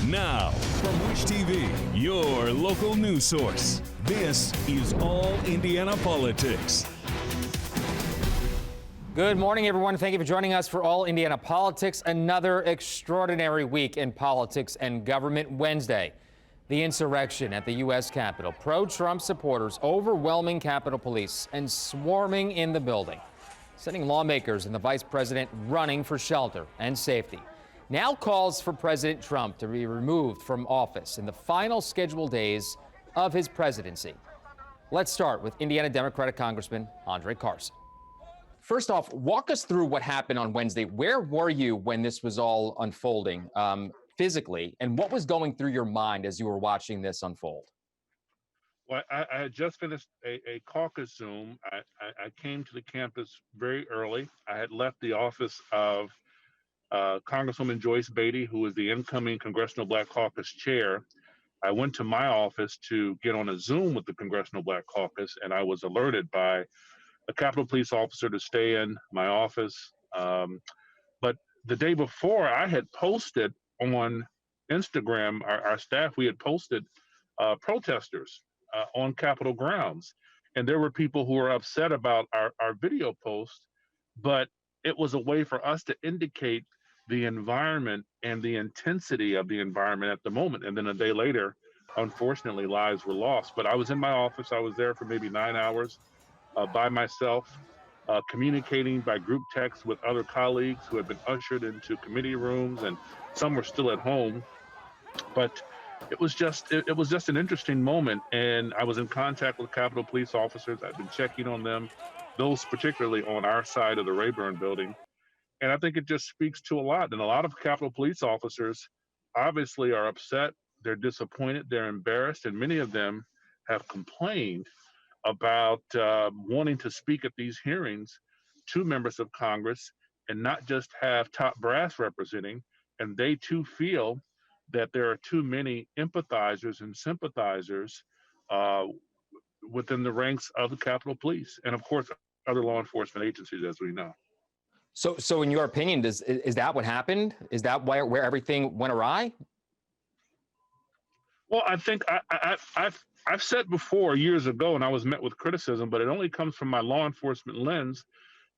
Now, from Wish TV, your local news source, this is All Indiana Politics. Good morning, everyone. Thank you for joining us for All Indiana Politics. Another extraordinary week in politics and government. Wednesday, the insurrection at the U.S. Capitol. Pro-Trump supporters overwhelming Capitol Police and swarming in the building, sending lawmakers and the vice president running for shelter and safety. Now calls for President Trump to be removed from office in the final scheduled days of his presidency. Let's start with Indiana Democratic Congressman Andre Carson. First off, walk us through what happened on Wednesday. Where were you when this was all unfolding physically, and what was going through your mind as you were watching this unfold? Well, I had just finished a caucus Zoom. I came to the campus very early. I had left the office of Congresswoman Joyce Beatty, who is the incoming Congressional Black Caucus chair. I went to my office to get on a Zoom with the Congressional Black Caucus, and I was alerted by a Capitol Police officer to stay in my office. But the day before, I had posted on Instagram, our staff, we had posted protesters on Capitol grounds. And there were people who were upset about our video post, but it was a way for us to indicate the environment and the intensity of the environment at the moment. And then a day later, unfortunately, lives were lost. But I was in my office. I was there for maybe 9 hours by myself, communicating by group text with other colleagues who had been ushered into committee rooms, and some were still at home. But it was just an interesting moment. And I was in contact with Capitol Police officers. I've been checking on them, those particularly on our side of the Rayburn building. And I think it just speaks to a lot. And a lot of Capitol Police officers obviously are upset. They're disappointed. They're embarrassed. And many of them have complained about wanting to speak at these hearings to members of Congress and not just have top brass representing. And they too feel that there are too many empathizers and sympathizers within the ranks of the Capitol Police. And of course, other law enforcement agencies, as we know. So in your opinion, is that what happened? Is that where everything went awry? Well, I think I've said before years ago, and I was met with criticism, but it only comes from my law enforcement lens,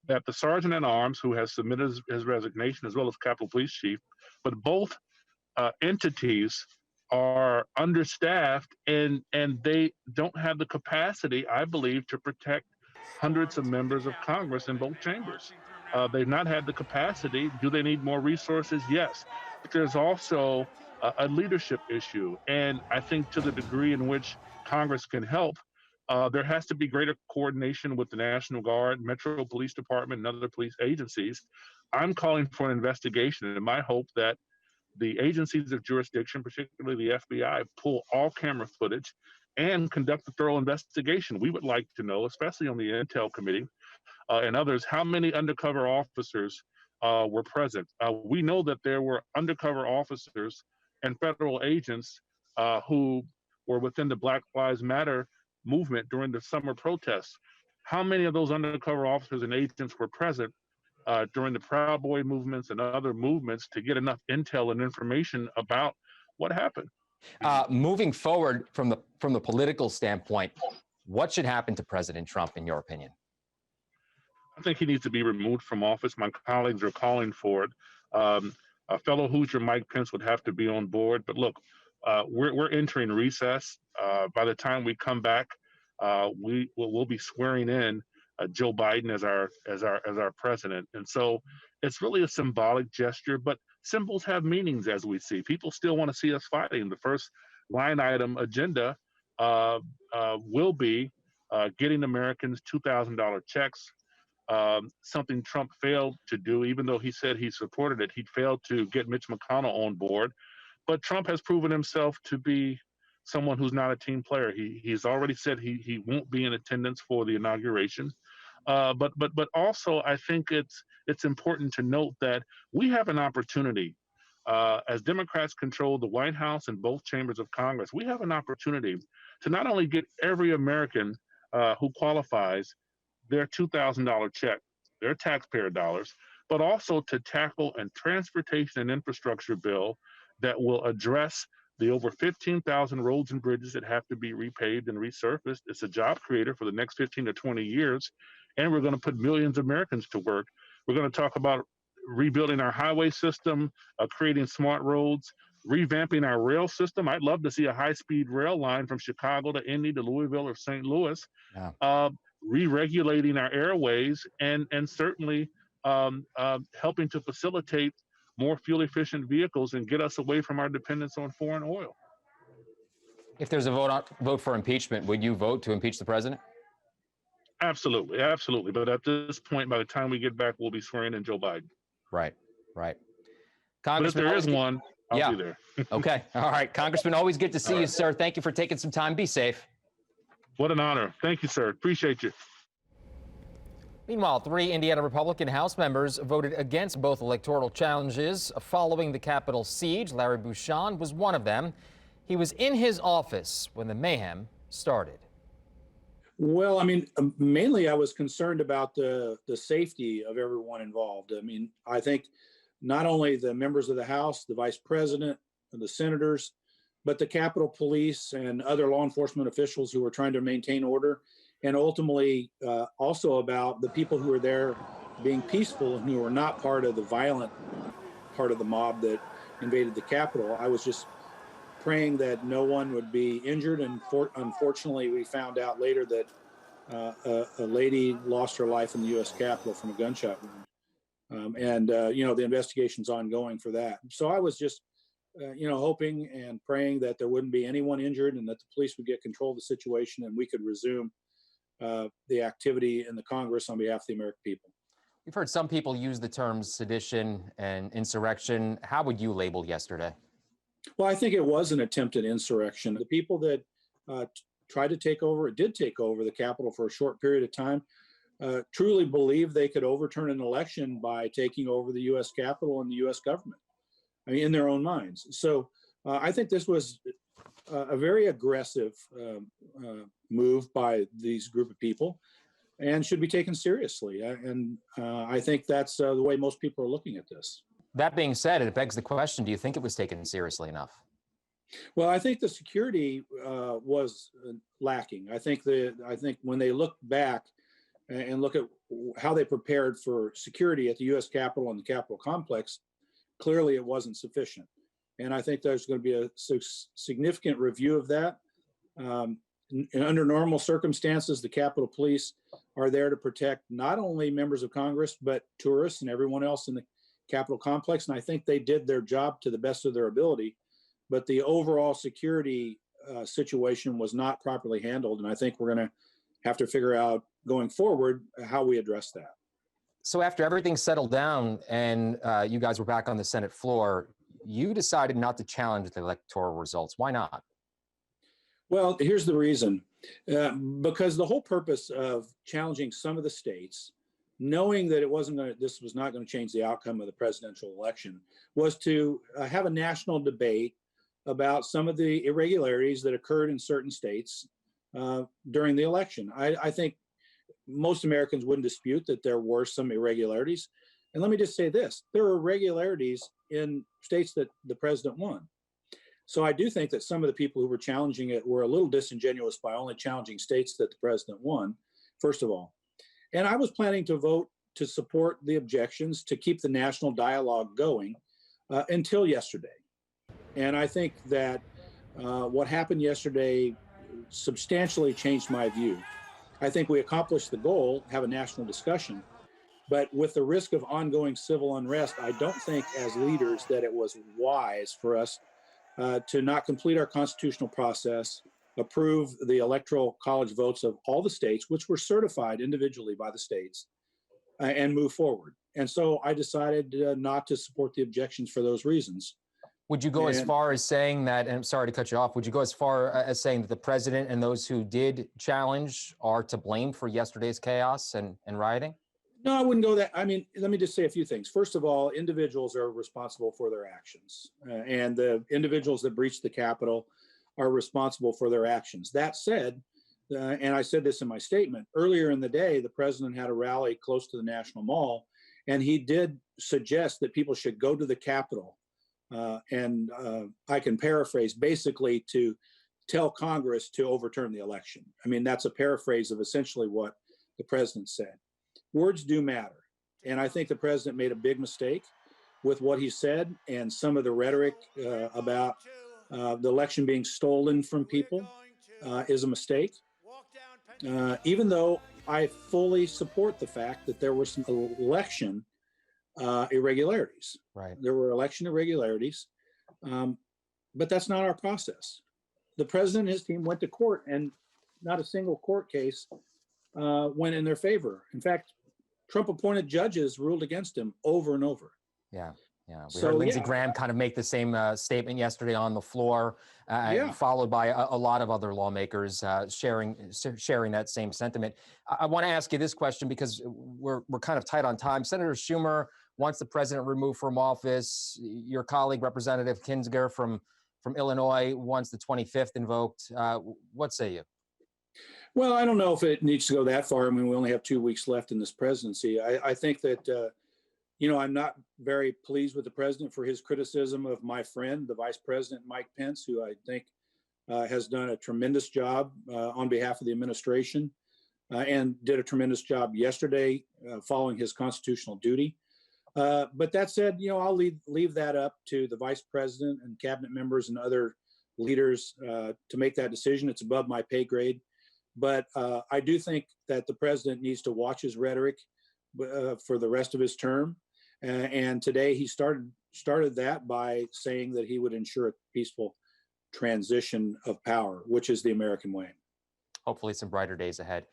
that the sergeant at arms who has submitted his resignation, as well as Capitol Police Chief, but both entities are understaffed and they don't have the capacity, I believe, to protect hundreds of members of Congress in both chambers. They've not had the capacity. Do they need more resources? Yes. But there's also a leadership issue. And I think to the degree in which Congress can help, there has to be greater coordination with the National Guard, Metro Police Department, and other police agencies. I'm calling for an investigation, and my hope that the agencies of jurisdiction, particularly the FBI, pull all camera footage and conduct a thorough investigation. We would like to know, especially on the Intel Committee and others, how many undercover officers were present. We know that there were undercover officers and federal agents who were within the Black Lives Matter movement during the summer protests. How many of those undercover officers and agents were present during the Proud Boy movements and other movements to get enough intel and information about what happened? Moving forward from the political standpoint, what should happen to President Trump, in your opinion? I think he needs to be removed from office. My colleagues are calling for it. A fellow Hoosier, Mike Pence, would have to be on board. But look, we're entering recess. By the time we come back, we'll be swearing in Joe Biden as our president. And so it's really a symbolic gesture, but symbols have meanings, as we see. People still want to see us fighting. The first line item agenda will be getting Americans $2,000 checks. Something Trump failed to do, even though he said he supported it. He failed to get Mitch McConnell on board. But Trump has proven himself to be someone who's not a team player. He's already said he won't be in attendance for the inauguration. But also, I think it's important to note that we have an opportunity, as Democrats control the White House and both chambers of Congress, we have an opportunity to not only get every American who qualifies their $2,000 check, their taxpayer dollars, but also to tackle a transportation and infrastructure bill that will address the over 15,000 roads and bridges that have to be repaved and resurfaced. It's a job creator for the next 15 to 20 years. And we're going to put millions of Americans to work. We're going to talk about rebuilding our highway system, creating smart roads, revamping our rail system. I'd love to see a high-speed rail line from Chicago to Indy to Louisville or St. Louis, re-regulating our airways, and certainly helping to facilitate more fuel-efficient vehicles and get us away from our dependence on foreign oil. If there's a vote for impeachment, would you vote to impeach the president? Absolutely, absolutely. But at this point, by the time we get back, we'll be swearing in Joe Biden. Right, right. But if there is one, I'll be there. Okay, all right. Congressman, always good to see you, sir. Thank you for taking some time. Be safe. What an honor. Thank you, sir. Appreciate you. Meanwhile, 3 Indiana Republican House members voted against both electoral challenges following the Capitol siege. Larry Bushon was one of them. He was in his office when the mayhem started. Well, I mean, mainly I was concerned about the safety of everyone involved. I mean, I think not only the members of the House, the vice president, and the senators, but the Capitol Police and other law enforcement officials who were trying to maintain order, and ultimately also about the people who were there being peaceful and who were not part of the violent part of the mob that invaded the Capitol. I was just praying that no one would be injured, and unfortunately we found out later that a lady lost her life in the U.S. Capitol from a gunshot wound. You know, the investigation's ongoing for that. So I was just, you know, hoping and praying that there wouldn't be anyone injured and that the police would get control of the situation and we could resume the activity in the Congress on behalf of the American people. We've heard some people use the terms sedition and insurrection. How would you label yesterday? Well, I think it was an attempted insurrection. The people that tried to take over, did take over the Capitol for a short period of time, truly believed they could overturn an election by taking over the U.S. Capitol and the U.S. government, I mean, in their own minds. So I think this was a very aggressive move by these group of people and should be taken seriously. I think that's the way most people are looking at this. That being said, it begs the question, do you think it was taken seriously enough? Well, I think the security was lacking. I think when they look back and look at how they prepared for security at the U.S. Capitol and the Capitol complex, clearly it wasn't sufficient. And I think there's going to be a significant review of that. Under normal circumstances, the Capitol Police are there to protect not only members of Congress, but tourists and everyone else in the Capitol complex. And I think they did their job to the best of their ability. But the overall security situation was not properly handled. And I think we're going to have to figure out going forward how we address that. So after everything settled down and you guys were back on the Senate floor, you decided not to challenge the electoral results. Why not? Well, here's the reason. Because the whole purpose of challenging some of the states, knowing that this was not going to change the outcome of the presidential election, was to have a national debate about some of the irregularities that occurred in certain states during the election. I think most Americans wouldn't dispute that there were some irregularities. And let me just say this, there were irregularities in states that the president won. So I do think that some of the people who were challenging it were a little disingenuous by only challenging states that the president won, first of all. And I was planning to vote to support the objections to keep the national dialogue going until yesterday. And I think that what happened yesterday substantially changed my view. I think we accomplished the goal, have a national discussion, but with the risk of ongoing civil unrest, I don't think as leaders that it was wise for us to not complete our constitutional process, approve the electoral college votes of all the states, which were certified individually by the states, and move forward. And so I decided not to support the objections for those reasons. Would you go as far as saying that, and I'm sorry to cut you off, would you go as far as saying that the president and those who did challenge are to blame for yesterday's chaos and rioting? No, I wouldn't go that. I mean, let me just say a few things. First of all, individuals are responsible for their actions, and the individuals that breached the Capitol are responsible for their actions. That said, and I said this in my statement, earlier in the day, the president had a rally close to the National Mall, and he did suggest that people should go to the Capitol and I can paraphrase, basically to tell Congress to overturn the election. I mean, that's a paraphrase of essentially what the president said. Words do matter. And I think the president made a big mistake with what he said, and some of the rhetoric about the election being stolen from people is a mistake. Even though I fully support the fact that there were some election irregularities. Right. There were election irregularities, but that's not our process. The president and his team went to court, and not a single court case went in their favor. In fact, Trump-appointed judges ruled against him over and over. Yeah. Yeah, we heard Lindsey Graham kind of make the same statement yesterday on the floor, followed by a lot of other lawmakers sharing that same sentiment. I want to ask you this question because we're kind of tight on time. Senator Schumer wants the president removed from office. Your colleague, Representative Kinzinger from Illinois, wants the 25th invoked. What say you? Well, I don't know if it needs to go that far. I mean, we only have 2 weeks left in this presidency. I think that I'm not very pleased with the president for his criticism of my friend, the Vice President Mike Pence, who I think has done a tremendous job on behalf of the administration and did a tremendous job yesterday following his constitutional duty. But that said, I'll leave that up to the Vice President and cabinet members and other leaders to make that decision. It's above my pay grade. But I do think that the president needs to watch his rhetoric for the rest of his term. And today he started that by saying that he would ensure a peaceful transition of power, which is the American way. Hopefully some brighter days ahead.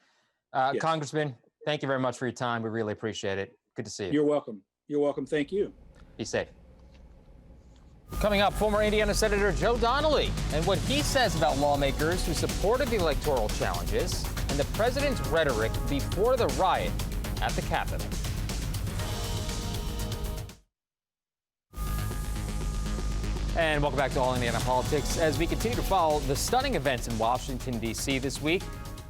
Yes. Congressman, thank you very much for your time. We really appreciate it. Good to see you. You're welcome. You're welcome. Thank you. Be safe. Coming up, former Indiana Senator Joe Donnelly and what he says about lawmakers who supported the electoral challenges and the president's rhetoric before the riot at the Capitol. And welcome back to All Indiana Politics. As we continue to follow the stunning events in Washington, D.C. this week,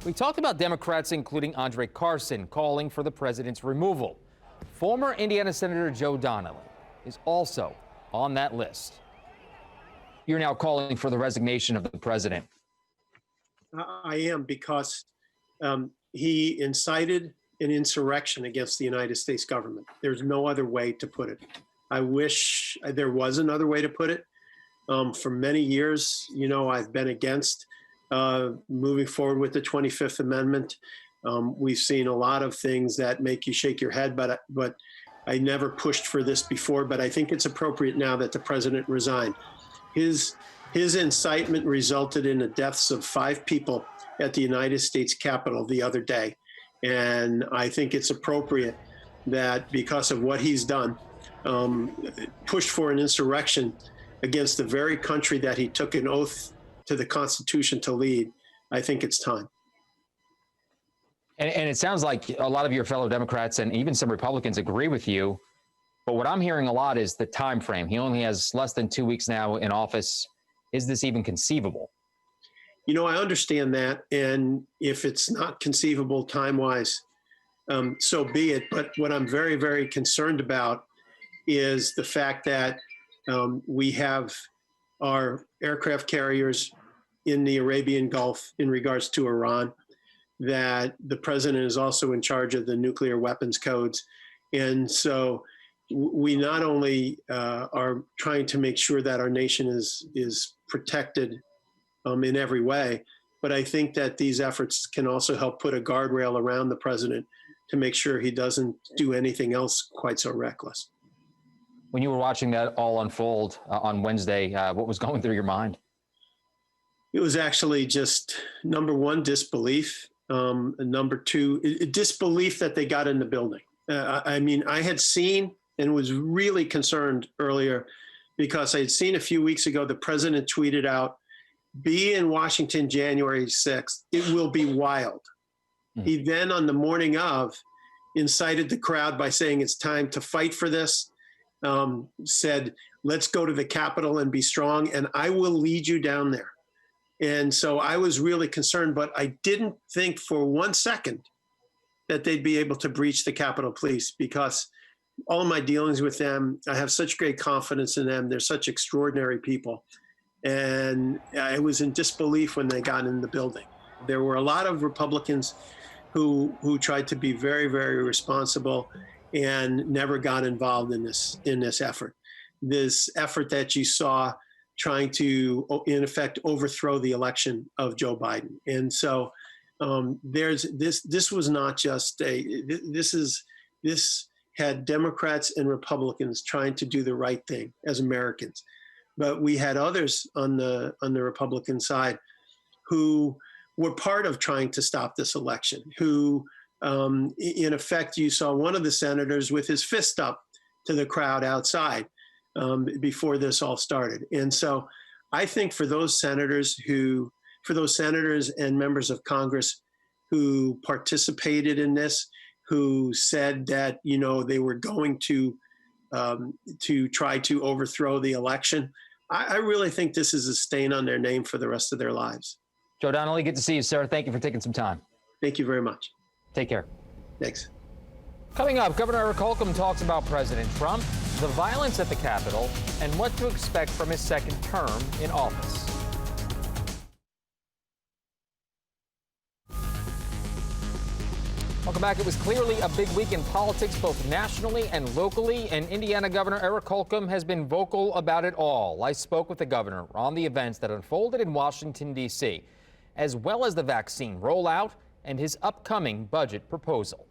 we talked about Democrats, including Andre Carson, calling for the president's removal. Former Indiana Senator Joe Donnelly is also on that list. You're now calling for the resignation of the president. I am, because he incited an insurrection against the United States government. There's no other way to put it. I wish there was another way to put it. For many years, I've been against moving forward with the 25th Amendment. We've seen a lot of things that make you shake your head, but I never pushed for this before. But I think it's appropriate now that the president resigned. His incitement resulted in the deaths of 5 people at the United States Capitol the other day. And I think it's appropriate that, because of what he's done, pushed for an insurrection against the very country that he took an oath to the Constitution to lead. I think it's time. And it sounds like a lot of your fellow Democrats and even some Republicans agree with you. But what I'm hearing a lot is the time frame. He only has less than 2 weeks now in office. Is this even conceivable? I understand that. And if it's not conceivable time-wise, so be it. But what I'm very, very concerned about is the fact that we have our aircraft carriers in the Arabian Gulf in regards to Iran, that the president is also in charge of the nuclear weapons codes. And so we not only are trying to make sure that our nation is protected in every way, but I think that these efforts can also help put a guardrail around the president to make sure he doesn't do anything else quite so reckless. When you were watching that all unfold on Wednesday, what was going through your mind? It was actually just, number one, disbelief. And number two, disbelief that they got in the building. I had seen and was really concerned earlier because I had seen a few weeks ago, the president tweeted out, "Be in Washington January 6th. It will be wild." He then, on the morning of, incited the crowd by saying it's time to fight for this, said, "Let's go to the Capitol and be strong, and I will lead you down there." And so I was really concerned, but I didn't think for 1 second that they'd be able to breach the Capitol Police, because all of my dealings with them, I have such great confidence in them. They're such extraordinary people. And I was in disbelief when they got in the building. There were a lot of Republicans who tried to be very, very responsible and never got involved in this effort. This effort that you saw trying to, in effect, overthrow the election of Joe Biden. And so this was not just this had Democrats and Republicans trying to do the right thing as Americans. But we had others on the Republican side who were part of trying to stop this election, who, in effect, you saw one of the senators with his fist up to the crowd outside before this all started. And so I think for those senators and members of Congress who participated in this, who said that, they were going to try to overthrow the election, I really think this is a stain on their name for the rest of their lives. Joe Donnelly, good to see you, sir. Thank you for taking some time. Thank you very much. Take care. Thanks. Coming up, Governor Eric Holcomb talks about President Trump, the violence at the Capitol, and what to expect from his second term in office. Welcome back. It was clearly a big week in politics, both nationally and locally, and Indiana Governor Eric Holcomb has been vocal about it all. I spoke with the governor on the events that unfolded in Washington, D.C., as well as the vaccine rollout and his upcoming budget proposal.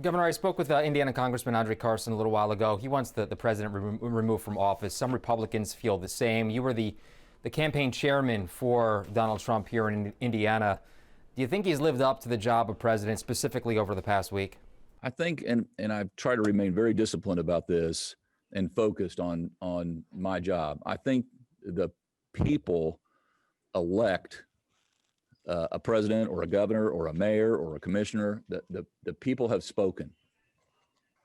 Governor, I spoke with Indiana Congressman Andre Carson a little while ago. He wants the president removed from office. Some Republicans feel the same. You were the campaign chairman for Donald Trump here in Indiana. Do you think he's lived up to the job of president, specifically over the past week? I think, and I've tried to remain very disciplined about this and focused on my job. I think the people elect a president or a governor or a mayor or a commissioner. The people have spoken.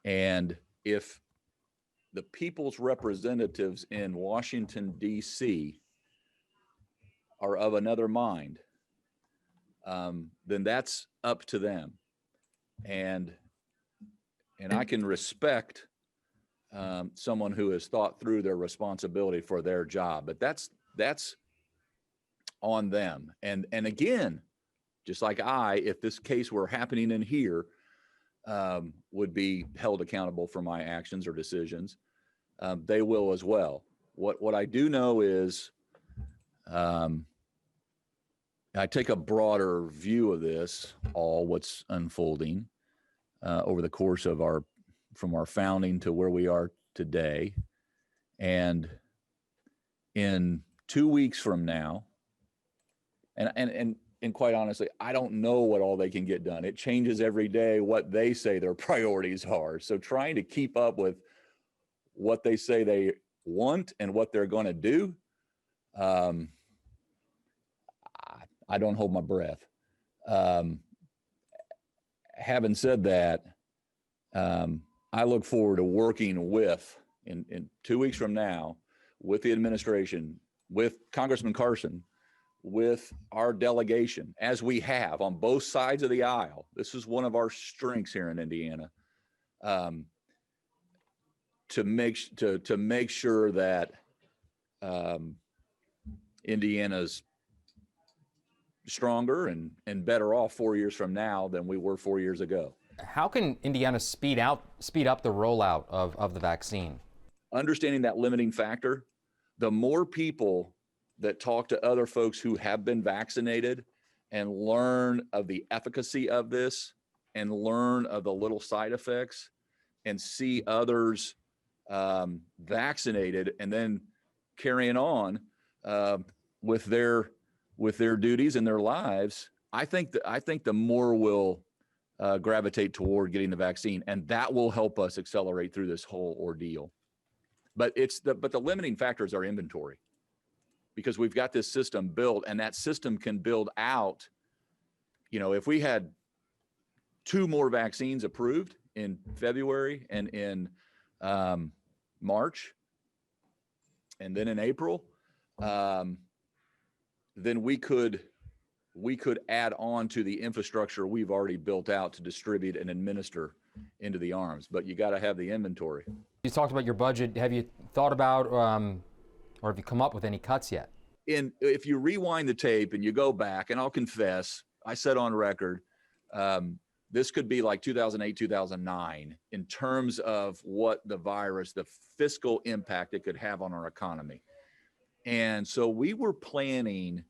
And if the people's representatives in Washington, D.C. are of another mind, then that's up to them. And I can respect someone who has thought through their responsibility for their job, but that's on them. And again, just like if this case were happening in here, would be held accountable for my actions or decisions, they will as well. What I do know is, I take a broader view of this, what's unfolding over the course of from our founding to where we are today. And in 2 weeks from now, and quite honestly, I don't know what all they can get done. It changes every day what they say their priorities are. So trying to keep up with what they say they want and what they're going to do, I don't hold my breath. Having said that, I look forward to working in 2 weeks from now, with the administration, with Congressman Carson, with our delegation, as we have on both sides of the aisle. This is one of our strengths here in Indiana, to make sure that Indiana's stronger and better off 4 years from now than we were 4 years ago. How can Indiana speed up the rollout of the vaccine? Understanding that limiting factor, the more people that talk to other folks who have been vaccinated and learn of the efficacy of this and learn of the little side effects and see others vaccinated and then carrying on with their duties and their lives, I think the more will gravitate toward getting the vaccine, and that will help us accelerate through this whole ordeal. But the limiting factor is our inventory, because we've got this system built, and that system can build out. If we had 2 more vaccines approved in February and in March, and then in April, then we could add on to the infrastructure we've already built out to distribute and administer into the arms, but you got to have the inventory. You talked about your budget. Have you thought about, or have you come up with any cuts yet? If you rewind the tape and you go back, and I'll confess, I said on record, this could be like 2008, 2009 in terms of what the virus, the fiscal impact it could have on our economy. And so we were planning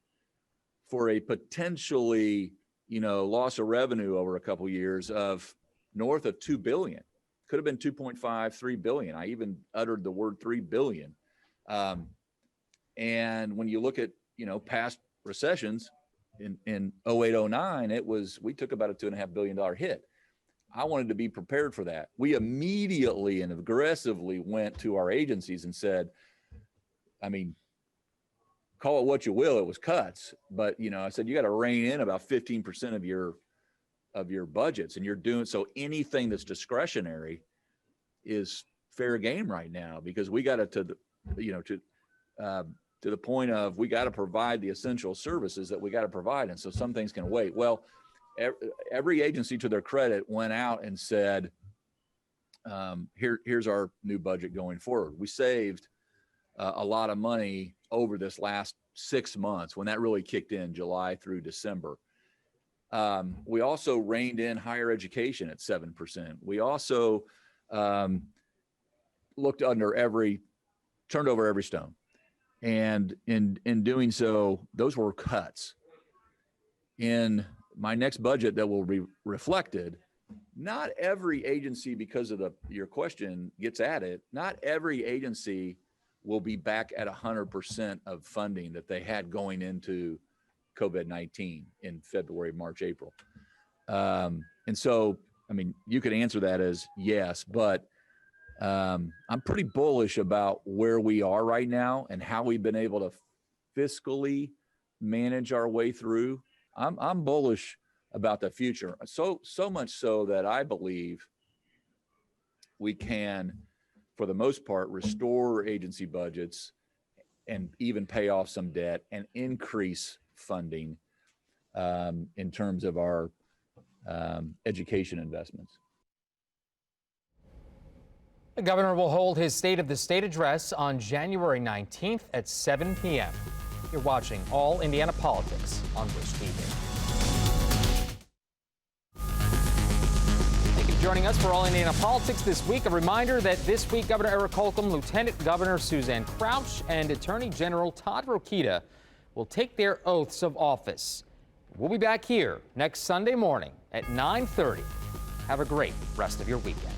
for a potentially, loss of revenue over a couple of years of north of 2 billion. Could have been 2.5, 3 billion. I even uttered the word 3 billion. And when you look at, past recessions in 08, 09, we took about a $2.5 billion hit. I wanted to be prepared for that. We immediately and aggressively went to our agencies and said, call it what you will, it was cuts, but I said, you got to rein in about 15% of your budgets, and you're doing so anything that's discretionary is fair game right now, because we got it to the point of we got to provide the essential services that we got to provide. And so some things can wait. Well, every agency, to their credit, went out and said, here's our new budget going forward. We saved a lot of money over this last 6 months when that really kicked in, July through December. We also reined in higher education at 7%. We also turned over every stone. And in doing so, those were cuts. In my next budget that will be reflected, not every agency, because of your question, gets at it. Not every agency will be back at 100% of funding that they had going into COVID-19 in February, March, April. And so, you could answer that as yes, but I'm pretty bullish about where we are right now and how we've been able to fiscally manage our way through. I'm bullish about the future. So much so that I believe we can, for the most part, restore agency budgets and even pay off some debt and increase funding in terms of our education investments. The governor will hold his State of the State address on January 19th at 7 p.m. You're watching All Indiana Politics on Bush TV. Thank you for joining us for All Indiana Politics this week. A reminder that this week, Governor Eric Holcomb, Lieutenant Governor Suzanne Crouch, and Attorney General Todd Rokita will take their oaths of office. We'll be back here next Sunday morning at 9:30. Have a great rest of your weekend.